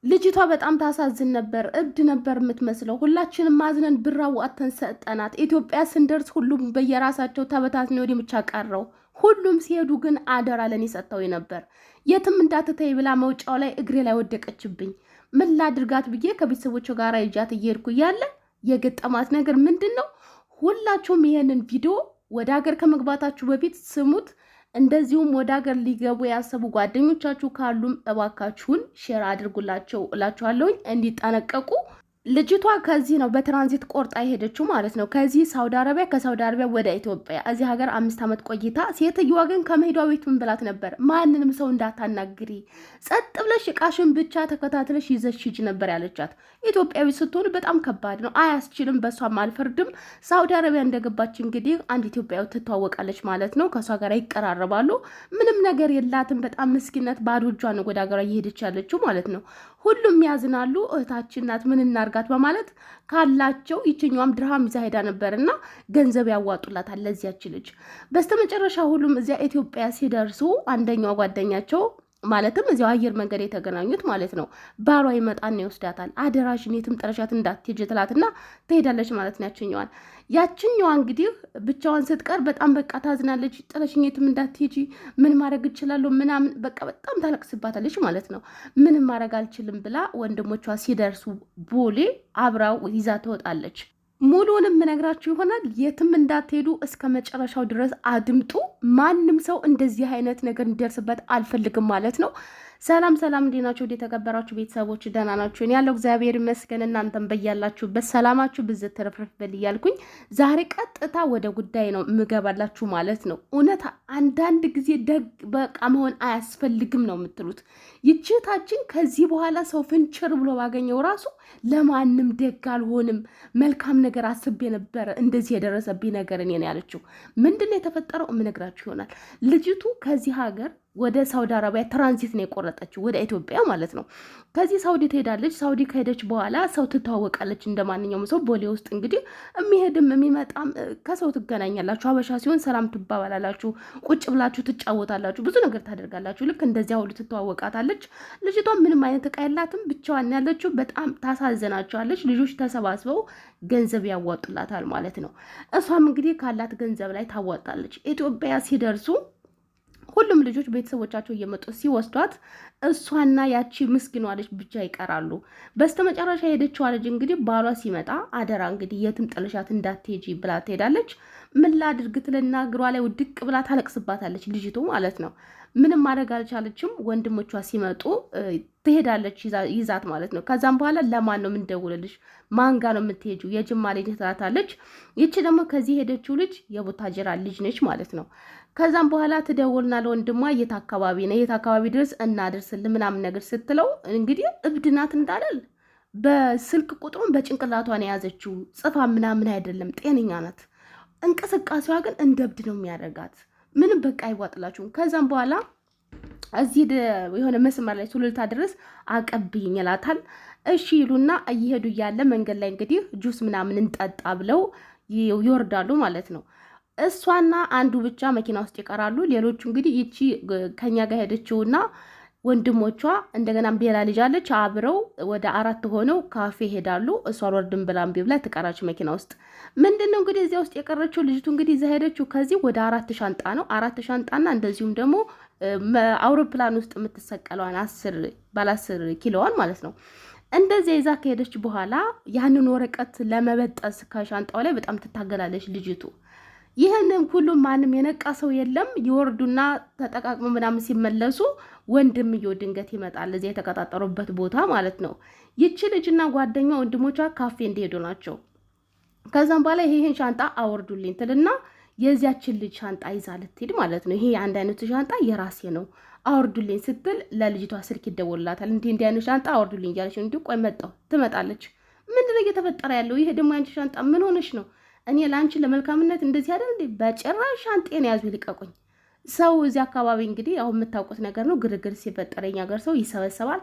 ልጅቷ በጣም ታሳዝን ነበር። እብድ ነበር የምትመስለው። ሁላችንም ማዝነን ብራው አተን ሰጠናት። ኢትዮጵያ ስንደርስ ሁሉም በየራሳቸው ተበታትነው ወደ ብቻ ቀረው። ሁሉም ሲሄዱ ግን አደራ ለኔ ሰጥተው ነበር። የትም እንዳትተይ ብላ መውጫው ላይ እግሬ ላይ ወደቀችብኝ። ምን ላድርጋት ብዬ ከቤተሰቦቹ ጋር ይጃት እየሄድኩ እያለ የገጠማት ነገር ምንድን ነው? ሁላችሁም ይሄንን ቪዲዮ ወደ ሀገር ከመግባታችሁ በፊት ስሙት። እንደዚሁም ወደ ሀገር ሊገቡ ያሰቡ ጓደኞቻችሁ ካሉም እባካችሁን ሼር አድርጉላቸው እላችኋለሁኝ እንዲጠነቀቁ። ልጅቷ ከዚህ ነው በትራንዚት ቆርጣ የሄደችው ማለት ነው። ከዚህ ሳውዲ አረቢያ፣ ከሳውዲ አረቢያ ወደ ኢትዮጵያ። እዚህ ሀገር 5 ዓመት ቆይታ ሴትዮዋ ግን ከመሄዷ ቤት ምን ብላት ነበር? ማንንም ሰው እንዳታናግሪ፣ ጸጥ ብለሽ እቃሽን ብቻ ተከታትለሽ ይዘሽ ሂጂ ነበር ያለቻት። ኢትዮጵያዊ ስትሆን በጣም ከባድ ነው፣ አያስችልም። በሷም አልፈርድም። ሳውዲ አረቢያ እንደገባች እንግዲህ አንድ ኢትዮጵያዊ ትተዋወቃለች ማለት ነው። ከሷ ጋር ይቀራረባሉ። ምንም ነገር የላትም። በጣም ምስኪነት ባዶ እጇን ነው ወደ ሀገሯ እየሄደች ያለችው ማለት ነው። ሁሉም ያዝናሉ። እህታችን ናት ምን እናርጋት በማለት ካላቸው ይችኛዋም ድርሃም ይዛ ሄዳ ነበርና ገንዘብ ያዋጡላታል ለዚያች ልጅ። በስተመጨረሻ ሁሉም እዚያ ኢትዮጵያ ሲደርሱ አንደኛው ጓደኛቸው ማለትም እዚያው አየር መንገድ የተገናኙት ማለት ነው ባሏ ይመጣና ይወስዳታል። አደራሽን የትም ጥረሻት እንዳትሄጂ ትላትና ትሄዳለች ማለት ነው። ያችኛዋ እንግዲህ ብቻዋን ስትቀር በጣም በቃ ታዝናለች። ጥለሽኝ የትም እንዳትሄጂ ምን ማድረግ እችላለሁ ምናምን በቃ በጣም ታለቅስባታለች ማለት ነው። ምንም ማድረግ አልችልም ብላ ወንድሞቿ ሲደርሱ ቦሌ አብራው ይዛ ትወጣለች። ሙሉንም ምነግራችሁ ይሆናል። የትም እንዳትሄዱ እስከ መጨረሻው ድረስ አድምጡ። ማንም ሰው እንደዚህ አይነት ነገር እንዲደርስበት አልፈልግም ማለት ነው። ሰላም ሰላም፣ እንዴት ናችሁ? ወደ ተከበራችሁ ቤተሰቦች ደህና ናችሁ? እኔ ያለው እግዚአብሔር ይመስገን። እናንተም በያላችሁበት ሰላማችሁ ብዝት ተረፍረፍ በል እያልኩኝ ዛሬ ቀጥታ ወደ ጉዳይ ነው ምገባላችሁ ማለት ነው። እውነት አንዳንድ ጊዜ ደግ በቃ መሆን አያስፈልግም ነው የምትሉት። ይችታችን ከዚህ በኋላ ሰው ፍንችር ብሎ ባገኘው ራሱ ለማንም ደግ አልሆንም፣ መልካም ነገር አስቤ ነበረ እንደዚህ የደረሰብኝ ነገር እኔ ነው ያለችው። ምንድነው የተፈጠረው? ምነግራችሁ ይሆናል። ልጅቱ ከዚህ ሀገር ወደ ሳውዲ አረቢያ ትራንዚት ነው የቆረጠችው፣ ወደ ኢትዮጵያ ማለት ነው። ከዚህ ሳውዲ ትሄዳለች። ሳውዲ ከሄደች በኋላ ሰው ትተዋወቃለች። እንደ ማንኛውም ሰው ቦሌ ውስጥ እንግዲህ የሚሄድም የሚመጣም ከሰው ትገናኛላችሁ። ሀበሻ ሲሆን ሰላም ትባባላላችሁ፣ ቁጭ ብላችሁ ትጫወታላችሁ፣ ብዙ ነገር ታደርጋላችሁ። ልክ እንደዚያ ሁሉ ትተዋወቃታለች። ልጅቷ ምንም አይነት እቃ የላትም፣ ብቻዋን ያለችው። በጣም ታሳዝናቸዋለች። ልጆች ተሰባስበው ገንዘብ ያዋጡላታል ማለት ነው። እሷም እንግዲህ ካላት ገንዘብ ላይ ታዋጣለች። ኢትዮጵያ ሲደርሱ ሁሉም ልጆች ቤተሰቦቻቸው እየመጡ ሲወስዷት እሷና ያቺ ምስኪኗ ልጅ ብቻ ይቀራሉ። በስተመጨረሻ የሄደችዋ ልጅ እንግዲህ ባሏ ሲመጣ አደራ እንግዲህ የትም ጥልሻት እንዳትሄጂ ብላ ትሄዳለች። ምን ላድርግ ትልና እግሯ ላይ ውድቅ ብላ ታለቅስባታለች ልጅቱ ማለት ነው። ምንም ማድረግ አልቻለችም። ወንድሞቿ ሲመጡ ትሄዳለች ይዛት ማለት ነው። ከዛም በኋላ ለማን ነው የምንደውልልሽ? ማን ጋር ነው የምትሄጂው? የጅማ ልጅ ትላታለች። ይቺ ደግሞ ከዚህ ሄደችው ልጅ የቡታጅራ ልጅ ነች ማለት ነው። ከዛም በኋላ ትደውልና ለወንድሟ የት አካባቢ ነው የት አካባቢ ድረስ እናደርስል ምናምን ነገር ስትለው እንግዲህ እብድ ናት እንዳለል በስልክ ቁጥሩን በጭንቅላቷ ነው የያዘችው። ጽፋ ምናምን አይደለም፣ ጤነኛ ናት። እንቅስቃሴዋ ግን እንደ እብድ ነው የሚያደርጋት። ምንም በቃ አይዋጥላችሁም። ከዛም በኋላ እዚህ የሆነ መስመር ላይ ሱሉልታ ድረስ አቀብይኝ ይላታል። እሺ ይሉና እየሄዱ እያለ መንገድ ላይ እንግዲህ ጁስ ምናምን እንጠጣ ብለው ይወርዳሉ ማለት ነው። እሷና አንዱ ብቻ መኪና ውስጥ ይቀራሉ። ሌሎቹ እንግዲህ ይቺ ከኛ ጋር ሄደችውና ወንድሞቿ እንደገናም ሌላ ልጅ አለች። አብረው ወደ 4 ሆነው ካፌ ሄዳሉ። እሷ ወርድም ብላ እምቢ ብላ ትቀራች መኪና ውስጥ። ምንድነው እንግዲህ እዚያ ውስጥ የቀረችው ልጅቱ እንግዲህ እዛ ሄደችው ከዚህ ወደ 4 ሻንጣ ነው። 4 ሻንጣና እንደዚሁም ደግሞ አውሮፕላን ውስጥ የምትሰቀለዋን 10 ኪሎዋን ማለት ነው። እንደዚህ ይዛ ከሄደች በኋላ ያንን ወረቀት ለመበጠስ ከሻንጣው ላይ በጣም ትታገላለች ልጅቱ። ይህንን ሁሉም ማንም የነቃ ሰው የለም። ይወርዱና ተጠቃቅሞ ምናምን ሲመለሱ ወንድምየው ድንገት ይመጣል፣ እዚያ የተቀጣጠሩበት ቦታ ማለት ነው። ይቺ ልጅና ጓደኛ ወንድሞቿ ካፌ እንደሄዱ ናቸው። ከዛም በኋላ ይሄን ሻንጣ አወርዱልኝ ትልና የዚያችን ልጅ ሻንጣ ይዛ ልትሄድ ማለት ነው። ይሄ አንድ አይነቱ ሻንጣ የራሴ ነው አወርዱልኝ ስትል ለልጅቷ ስልክ ይደወልላታል። እንዲህ አይነት ሻንጣ አወርዱልኝ እያለች ነው። እንዲህ ቆይ መጣሁ ትመጣለች። ምንድነው እየተፈጠረ ያለው? ይሄ ደግሞ አንቺ ሻንጣ ምን ሆነሽ ነው? እኔ ላንቺ ለመልካምነት እንደዚህ አይደል እንዴ? በጭራሽ ሻንጤን ያዙ ይልቀቁኝ። ሰው እዚህ አካባቢ እንግዲህ አሁን የምታውቁት ነገር ነው። ግርግር ሲፈጠር የኛ ሀገር ሰው ይሰበሰባል።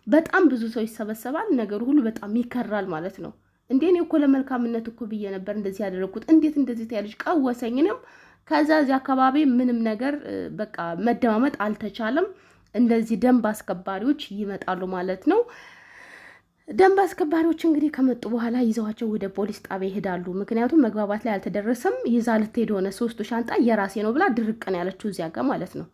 በጣም ብዙ ሰው ይሰበሰባል። ነገሩ ሁሉ በጣም ይከራል ማለት ነው። እንዴ እኔ እኮ ለመልካምነት እኮ ብዬ ነበር እንደዚህ ያደረኩት። እንዴት እንደዚህ ታያለሽ? ቀወሰኝንም። ከዛ እዚህ አካባቢ ምንም ነገር በቃ መደማመጥ አልተቻለም። እንደዚህ ደንብ አስከባሪዎች ይመጣሉ ማለት ነው። ደንብ አስከባሪዎች እንግዲህ ከመጡ በኋላ ይዘዋቸው ወደ ፖሊስ ጣቢያ ይሄዳሉ። ምክንያቱም መግባባት ላይ አልተደረሰም። ይዛ ልትሄድ ሆነ 3 ሻንጣ የራሴ ነው ብላ ድርቅን ያለችው እዚያ ጋር ማለት ነው።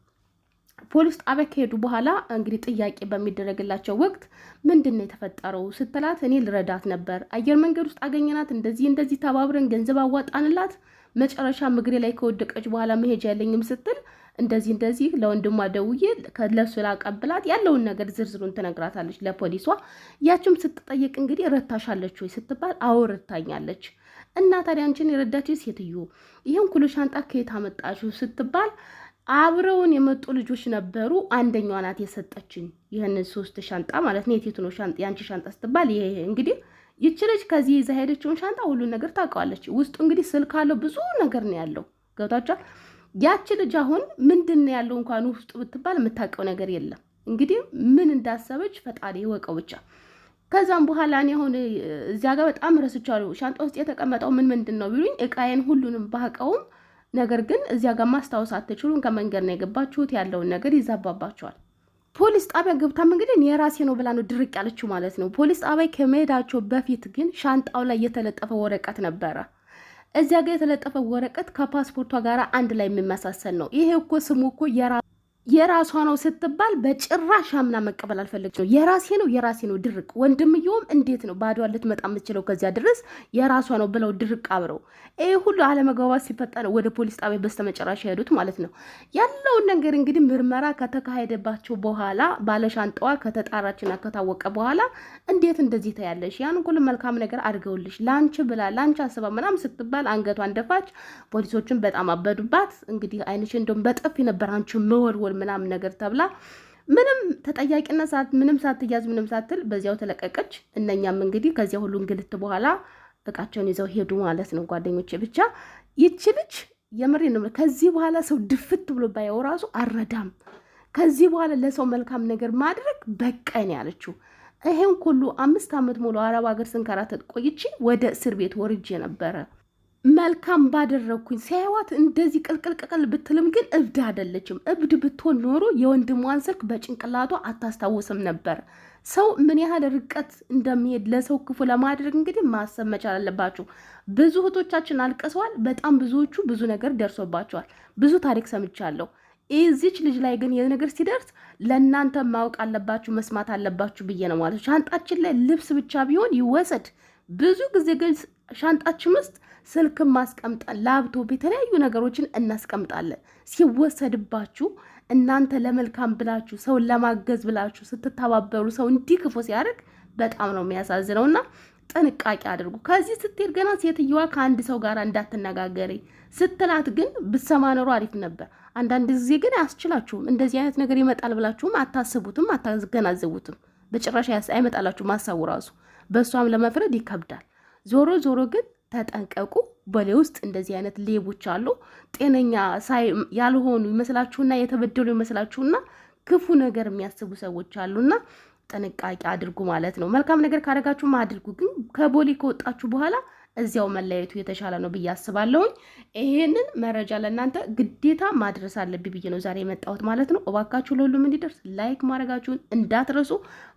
ፖሊስ ጣቢያ ከሄዱ በኋላ እንግዲህ ጥያቄ በሚደረግላቸው ወቅት ምንድነው የተፈጠረው ስትላት እኔ ልረዳት ነበር፣ አየር መንገድ ውስጥ አገኘናት፣ እንደዚህ ተባብረን ገንዘብ አዋጣንላት፣ መጨረሻ ምግሬ ላይ ከወደቀች በኋላ መሄጃ ያለኝም ስትል እንደዚህ ለወንድሟ ደውዬ ከለሱ ላቀብላት ያለውን ነገር ዝርዝሩን ትነግራታለች ለፖሊሷ። ያችም ስትጠየቅ እንግዲህ ረታሻለች ወይ ስትባል አዎ ረታኛለች። እና ታዲያ አንቺን የረዳችው ሴትዮ ይህን ኩሉ ሻንጣ ከየት አመጣችሁ ስትባል አብረውን የመጡ ልጆች ነበሩ፣ አንደኛዋ ናት የሰጠችኝ ይህንን 3 ሻንጣ ማለት ነው። የቴቱ ነው ሻንጣ ያንቺ ሻንጣ ስትባል ይሄ እንግዲህ ይችልች ከዚህ ይዛ ሄደችውን ሻንጣ ሁሉን ነገር ታውቀዋለች። ውስጡ እንግዲህ ስልክ አለው፣ ብዙ ነገር ነው ያለው። ገብታችኋል? ያቺ ልጅ አሁን ምንድን ነው ያለው እንኳን ውስጡ ብትባል የምታውቀው ነገር የለም። እንግዲህ ምን እንዳሰበች ፈጣሪ ይወቀው ብቻ። ከዛም በኋላ እኔ አሁን እዚያ ጋር በጣም ረስቻለሁ። ሻንጣ ውስጥ የተቀመጠው ምንድን ነው ቢሉኝ እቃዬን ሁሉንም ባውቀውም ነገር ግን እዚያ ጋር ማስታወስ አትችሉም። ከመንገድ ነው የገባችሁት ያለውን ነገር ይዛባባቸዋል። ፖሊስ ጣቢያ ገብታም እንግዲህ የራሴ ነው ብላ ነው ድርቅ ያለችው ማለት ነው። ፖሊስ ጣቢያ ከመሄዳቸው በፊት ግን ሻንጣው ላይ የተለጠፈ ወረቀት ነበረ። እዚያ ጋር የተለጠፈ ወረቀት ከፓስፖርቷ ጋር አንድ ላይ የሚመሳሰል ነው። ይሄ እኮ ስሙ እኮ የራሷ ነው ስትባል በጭራሽ አምና መቀበል አልፈለግች ነው። የራሴ ነው ድርቅ። ወንድምየውም እንዴት ነው ባዷን ልትመጣ የምትችለው ከዚያ ድረስ የራሷ ነው ብለው ድርቅ አብረው ይሄ ሁሉ አለመግባባት ሲፈጠር ወደ ፖሊስ ጣቢያ በስተመጨረሻ ሄዱት ማለት ነው። ያለውን ነገር እንግዲህ ምርመራ ከተካሄደባቸው በኋላ ባለሻንጣዋ ከተጣራችና ከታወቀ በኋላ እንዴት እንደዚህ ታያለሽ? ያን ሁሉ መልካም ነገር አድርገውልሽ ላንቺ ብላ ላንቺ አስባ ምናምን ስትባል አንገቷን ደፋች። ፖሊሶችን በጣም አበዱባት። እንግዲህ አይንሽ እንደውም በጥፊ ነበር አንቺ መወልወል ምናምን ነገር ተብላ ምንም ተጠያቂነት ምንም ሳትያዝ ምንም ሳትል በዚያው ተለቀቀች። እነኛም እንግዲህ ከዚያ ሁሉ እንግልት በኋላ እቃቸውን ይዘው ሄዱ ማለት ነው። ጓደኞቼ ብቻ ይቺ ልጅ የምሬ ነው። ከዚህ በኋላ ሰው ድፍት ብሎ ባየው ራሱ አረዳም። ከዚህ በኋላ ለሰው መልካም ነገር ማድረግ በቃኝ ያለችው። ይሄን ሁሉ 5 ዓመት ሙሉ አረብ ሀገር ስንከራተት ቆይቼ ወደ እስር ቤት ወርጄ ነበረ። መልካም ባደረኩኝ ሲያዩት እንደዚህ ቅልቅል ብትልም ግን እብድ አይደለችም። እብድ ብትሆን ኖሮ የወንድሟን ስልክ በጭንቅላቷ አታስታውስም ነበር። ሰው ምን ያህል ርቀት እንደሚሄድ ለሰው ክፉ ለማድረግ እንግዲህ ማሰብ መቻል አለባችሁ። ብዙ እህቶቻችን አልቀሰዋል። በጣም ብዙዎቹ ብዙ ነገር ደርሶባቸዋል። ብዙ ታሪክ ሰምቻለሁ። እዚች ልጅ ላይ ግን የነገር ሲደርስ ለእናንተ ማወቅ አለባችሁ፣ መስማት አለባችሁ ብዬ ነው ማለት። ሻንጣችን ላይ ልብስ ብቻ ቢሆን ይወሰድ። ብዙ ጊዜ ግን ሻንጣችን ውስጥ ስልክም ማስቀምጣን ላፕቶፕ፣ የተለያዩ ነገሮችን እናስቀምጣለን። ሲወሰድባችሁ እናንተ ለመልካም ብላችሁ ሰውን ለማገዝ ብላችሁ ስትተባበሩ ሰው እንዲህ ክፉ ሲያደርግ በጣም ነው የሚያሳዝነውና ጥንቃቄ አድርጉ። ከዚህ ስትሄድ ገና ሴትየዋ ከአንድ ሰው ጋር እንዳትነጋገሪ ስትላት ግን ብትሰማ ኖሮ አሪፍ ነበር። አንዳንድ ጊዜ ግን አያስችላችሁም። እንደዚህ አይነት ነገር ይመጣል ብላችሁም አታስቡትም፣ አታገናዘቡትም። በጭራሽ አይመጣላችሁ ማሳቡ ራሱ በእሷም ለመፍረድ ይከብዳል። ዞሮ ግን ተጠንቀቁ። በሌ ውስጥ እንደዚህ አይነት ሌቦች አሉ። ጤነኛ ያልሆኑ ይመስላችሁና የተበደሉ ይመስላችሁና ክፉ ነገር የሚያስቡ ሰዎች አሉና ጥንቃቄ አድርጉ ማለት ነው። መልካም ነገር ካደረጋችሁም አድርጉ፣ ግን ከቦሌ ከወጣችሁ በኋላ እዚያው መለያየቱ የተሻለ ነው ብዬ አስባለሁኝ። ይሄንን መረጃ ለእናንተ ግዴታ ማድረስ አለብኝ ብዬ ነው ዛሬ የመጣሁት ማለት ነው። እባካችሁ ለሁሉም እንዲደርስ ላይክ ማድረጋችሁን እንዳትረሱ።